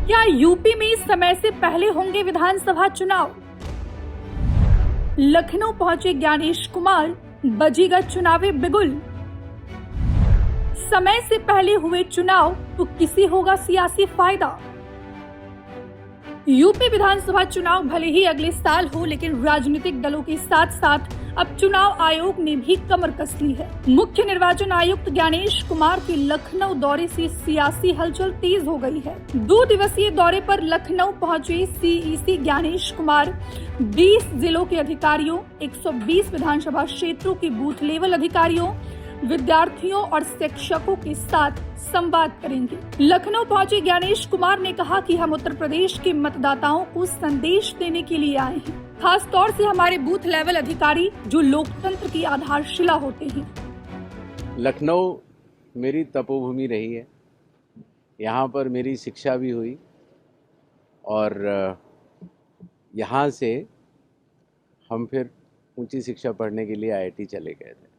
क्या यूपी में समय से पहले होंगे विधानसभा चुनाव? लखनऊ पहुंचे ज्ञानेश कुमार, बजेगा चुनावी बिगुल। समय से पहले हुए चुनाव तो किसी होगा सियासी फायदा। यूपी विधानसभा चुनाव भले ही अगले साल हो, लेकिन राजनीतिक दलों के साथ साथ अब चुनाव आयोग ने भी कमर कस ली है। मुख्य निर्वाचन आयुक्त ज्ञानेश कुमार के लखनऊ दौरे से सियासी हलचल तेज हो गई है। 2 दिवसीय दौरे पर लखनऊ पहुंचे सीईसी ज्ञानेश कुमार 20 जिलों के अधिकारियों, 120 विधानसभा क्षेत्रों के बूथ लेवल अधिकारियों, विद्यार्थियों और शिक्षकों के साथ संवाद करेंगे। लखनऊ पहुंचे ज्ञानेश कुमार ने कहा कि हम उत्तर प्रदेश के मतदाताओं को संदेश देने के लिए आए हैं, खास तौर से हमारे बूथ लेवल अधिकारी जो लोकतंत्र की आधारशिला होते हैं। लखनऊ मेरी तपोभूमि रही है, यहाँ पर मेरी शिक्षा भी हुई और यहाँ से हम फिर ऊंची शिक्षा पढ़ने के लिए आईआईटी चले गए थे।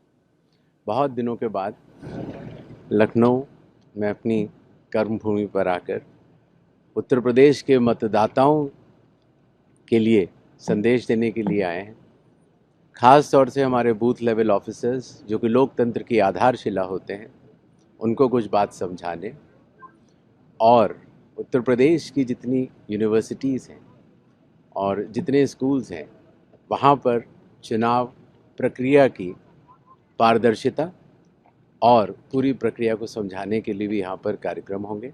बहुत दिनों के बाद लखनऊ में अपनी कर्मभूमि पर आकर उत्तर प्रदेश के मतदाताओं के लिए संदेश देने के लिए आए हैं। ख़ास तौर से हमारे बूथ लेवल ऑफिसर्स जो कि लोकतंत्र की आधारशिला होते हैं, उनको कुछ बात समझाने और उत्तर प्रदेश की जितनी यूनिवर्सिटीज़ हैं और जितने स्कूल्स हैं वहाँ पर चुनाव प्रक्रिया की पारदर्शिता और पूरी प्रक्रिया को समझाने के लिए भी यहाँ पर कार्यक्रम होंगे।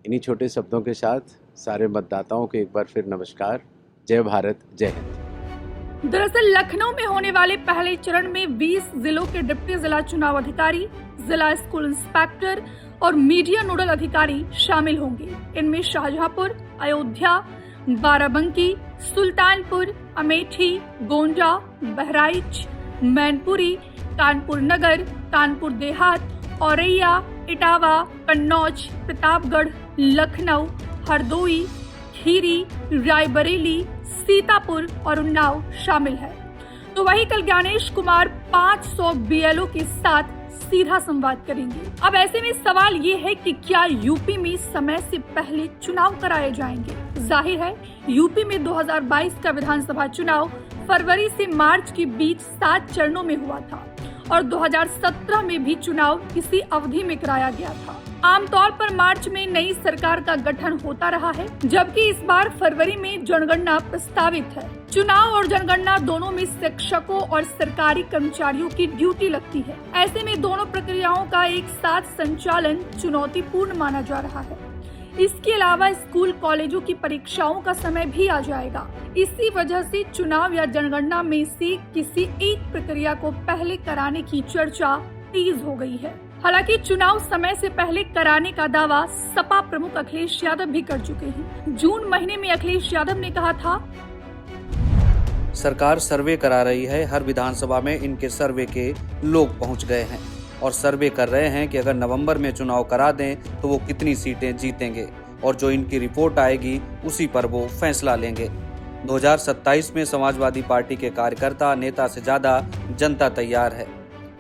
इन्हीं छोटे शब्दों के साथ सारे मतदाताओं को एक बार फिर नमस्कार, जय भारत, जय हिंद। दरअसल लखनऊ में होने वाले पहले चरण में 20 जिलों के डिप्टी जिला चुनाव अधिकारी, जिला स्कूल इंस्पेक्टर और मीडिया नोडल अधिकारी शामिल होंगे। इनमें शाहजहांपुर, अयोध्या, बाराबंकी, सुल्तानपुर, अमेठी, गोंडा, बहराइच, मैनपुरी, कानपुर नगर, कानपुर देहात, औरैया, इटावा, कन्नौज, प्रतापगढ़, लखनऊ, हरदोई, खीरी, रायबरेली, सीतापुर और उन्नाव शामिल है। तो वही कल ज्ञानेश कुमार 500 बीएलओ के साथ सीधा संवाद करेंगे। अब ऐसे में सवाल ये है कि क्या यूपी में समय से पहले चुनाव कराए जाएंगे? जाहिर है यूपी में 2022 का विधानसभा चुनाव फरवरी से मार्च के बीच 7 चरणों में हुआ था और 2017 में भी चुनाव इसी अवधि में कराया गया था। आमतौर पर मार्च में नई सरकार का गठन होता रहा है, जबकि इस बार फरवरी में जनगणना प्रस्तावित है। चुनाव और जनगणना दोनों में शिक्षकों और सरकारी कर्मचारियों की ड्यूटी लगती है। ऐसे में दोनों प्रक्रियाओं का एक साथ संचालन चुनौतीपूर्ण माना जा रहा है। इसके अलावा स्कूल कॉलेजों की परीक्षाओं का समय भी आ जाएगा। इसी वजह से चुनाव या जनगणना में से किसी एक प्रक्रिया को पहले कराने की चर्चा तेज हो गई है। हालांकि चुनाव समय से पहले कराने का दावा सपा प्रमुख अखिलेश यादव भी कर चुके हैं। जून महीने में अखिलेश यादव ने कहा था, सरकार सर्वे करा रही है, हर विधानसभा में इनके सर्वे के लोग पहुंच गए हैं और सर्वे कर रहे हैं कि अगर नवंबर में चुनाव करा दें तो वो कितनी सीटें जीतेंगे और जो इनकी रिपोर्ट आएगी उसी पर वो फैसला लेंगे। 2027 में समाजवादी पार्टी के कार्यकर्ता नेता से ज्यादा जनता तैयार है।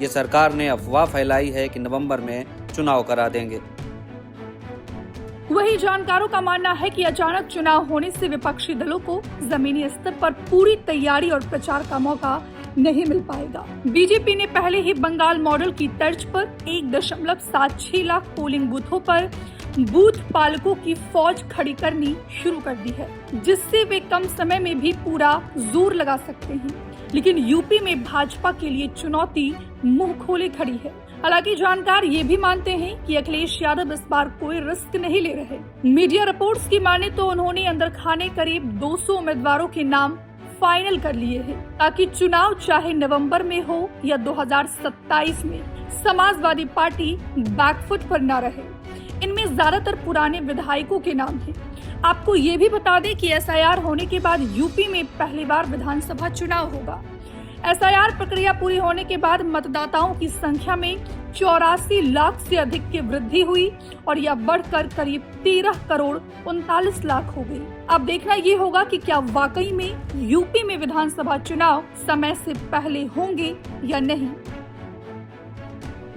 ये सरकार ने अफवाह फैलाई है कि नवंबर में चुनाव करा देंगे। वही जानकारों का मानना है कि अचानक चुनाव होने से विपक्षी दलों को जमीनी स्तर पर पूरी तैयारी और प्रचार का मौका नहीं मिल पाएगा। बीजेपी ने पहले ही बंगाल मॉडल की तर्ज पर 1.76 लाख पोलिंग बूथों पर बूथ पालकों की फौज खड़ी करनी शुरू कर दी है, जिससे वे कम समय में भी पूरा जोर लगा सकते हैं। लेकिन यूपी में भाजपा के लिए चुनौती मुंह खोले खड़ी है। हालांकि जानकार ये भी मानते हैं कि अखिलेश यादव इस बार कोई रिस्क नहीं ले रहे। मीडिया रिपोर्ट्स की माने तो उन्होंने अंदर खाने करीब 200 उम्मीदवारों के नाम फाइनल कर लिए हैं, ताकि चुनाव चाहे नवंबर में हो या 2027 में समाजवादी पार्टी बैकफुट पर न रहे। इनमें ज्यादातर पुराने विधायकों के नाम हैं। आपको ये भी बता दें कि एसआईआर होने के बाद यूपी में पहली बार विधानसभा चुनाव होगा। एसआईआर प्रक्रिया पूरी होने के बाद मतदाताओं की संख्या में 84 लाख से अधिक की वृद्धि हुई और यह बढ़कर करीब 13 करोड़ 39 लाख हो गई। अब देखना ये होगा कि क्या वाकई में यूपी में विधानसभा चुनाव समय से पहले होंगे या नहीं।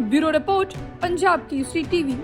Bureau report, Punjab Kesari TV.